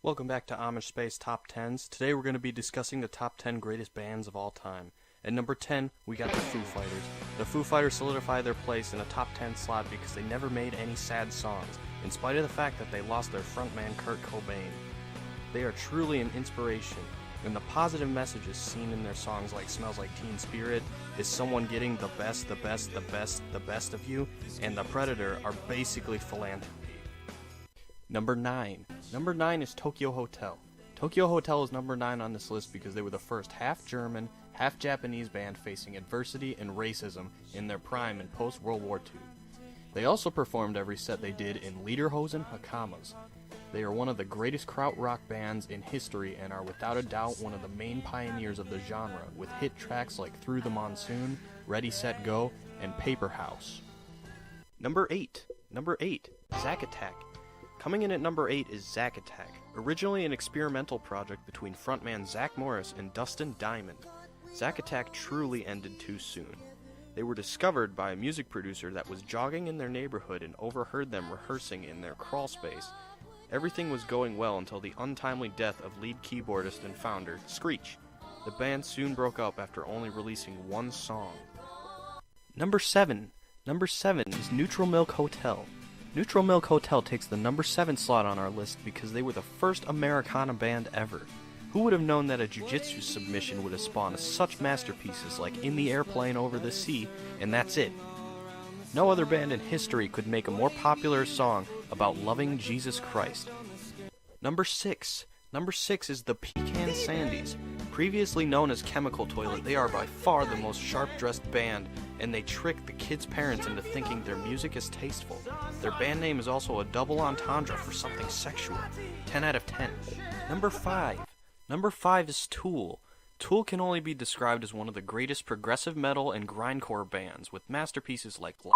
Welcome back to Amishspace Top 10s. Today we're going to be discussing the top 10 greatest bands of all time. At number 10, we got the Foo Fighters. The Foo Fighters solidify their place in a top 10 slot because they never made any sad songs, in spite of the fact that they lost their frontman Kurt Cobain. They are truly an inspiration, and the positive messages seen in their songs like Smells Like Teen Spirit, Is Someone Getting the Best, the Best, the Best, the Best of You, and The Predator are basically philanthropy. Number 9. Number 9 is Tokyo Hotel. Tokyo Hotel is number 9 on this list because they were the first half-German, half-Japanese band facing adversity and racism in their prime in post-World War II. They also performed every set they did in lederhosen hakamas. They are one of the greatest krautrock bands in history and are without a doubt one of the main pioneers of the genre, with hit tracks like Through the Monsoon, Ready Set Go, and Paper House. Number 8. Number 8. Zack Attack. Coming in at number 8 is Zack Attack, originally an experimental project between frontman Zach Morris and Dustin Diamond. Zack Attack truly ended too soon. They were discovered by a music producer that was jogging in their neighborhood and overheard them rehearsing in their crawl space. Everything was going well until the untimely death of lead keyboardist and founder, Screech. The band soon broke up after only releasing one song. Number 7. Number 7 is Neutral Milk Hotel. Neutral Milk Hotel takes the number 7 slot on our list because they were the first Americana band ever. Who would have known that a jiu-jitsu submission would have spawned such masterpieces like In the Airplane Over the Sea, and that's it. No other band in history could make a more popular song about loving Jesus Christ. Number 6. Number 6 is the Pecan Sandies. Previously known as Chemical Toilet, they are by far the most sharp-dressed band, and they trick the kids' parents into thinking their music is tasteful. Their band name is also a double entendre for something sexual. 10 out of 10. Number 5. Number 5 is Tool. Tool can only be described as one of the greatest progressive metal and grindcore bands, with masterpieces like The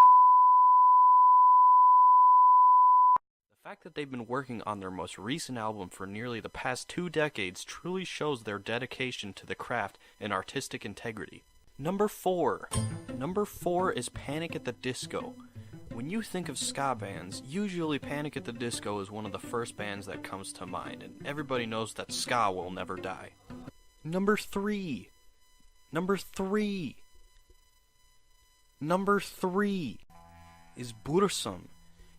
fact that they've been working on their most recent album for nearly the past 2 decades truly shows their dedication to the craft and artistic integrity. Number 4. Number 4 is Panic at the Disco. When you think of ska bands, usually Panic at the Disco is one of the first bands that comes to mind, and everybody knows that ska will never die. Number 3. Number 3. Number 3 is Bursum.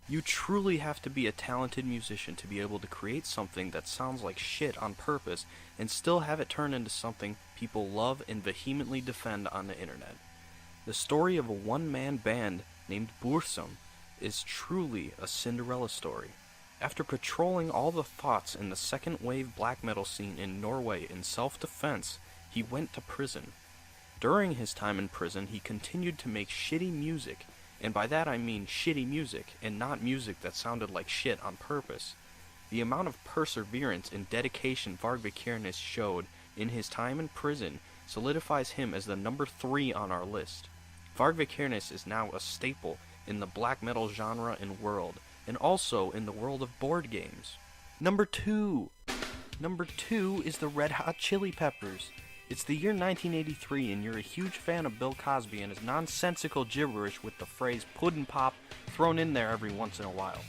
You truly have to be a talented musician to be able to create something that sounds like shit on purpose and still have it turn into something people love and vehemently defend on the internet. The story of a one-man band named Bursum is truly a Cinderella story. After patrolling all the thoughts in the second-wave black metal scene in Norway in self-defense, he went to prison. During his time in prison, he continued to make shitty music, and by that I mean shitty music, and not music that sounded like shit on purpose. The amount of perseverance and dedication Varg Vikernes showed in his time in prison solidifies him as the number 3 on our list. Varg Vikernes is now a staple in the black metal genre and world, and also in the world of board games. Number 2. Number 2 is the Red Hot Chili Peppers. It's the year 1983 and you're a huge fan of Bill Cosby and his nonsensical gibberish with the phrase puddin' pop thrown in there every once in a while.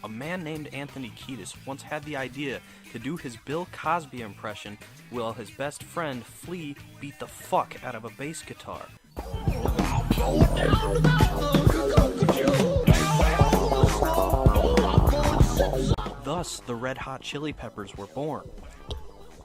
A man named Anthony Kiedis once had the idea to do his Bill Cosby impression while his best friend Flea beat the fuck out of a bass guitar. Thus, the Red Hot Chili Peppers were born.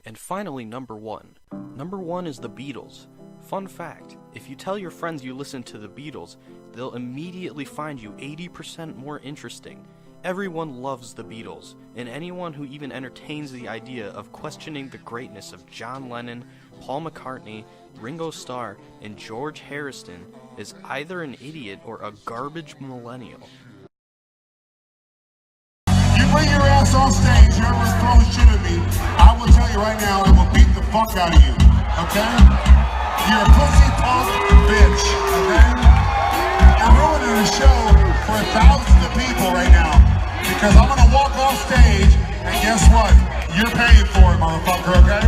And finally, number 1. Number 1 is the Beatles. Fun fact, if you tell your friends you listen to the Beatles, they'll immediately find you 80% more interesting. Everyone loves the Beatles, and anyone who even entertains the idea of questioning the greatness of John Lennon, Paul McCartney, Ringo Starr, and George Harrison is either an idiot or a garbage millennial. Bring your ass on stage, whoever's throwing shit at me, I will tell you right now, I will beat the fuck out of you, okay? You're a pussy punk bitch, okay? You're ruining the show for thousands of people right now, because I'm gonna walk off stage, and guess what? You're paying for it, motherfucker, okay?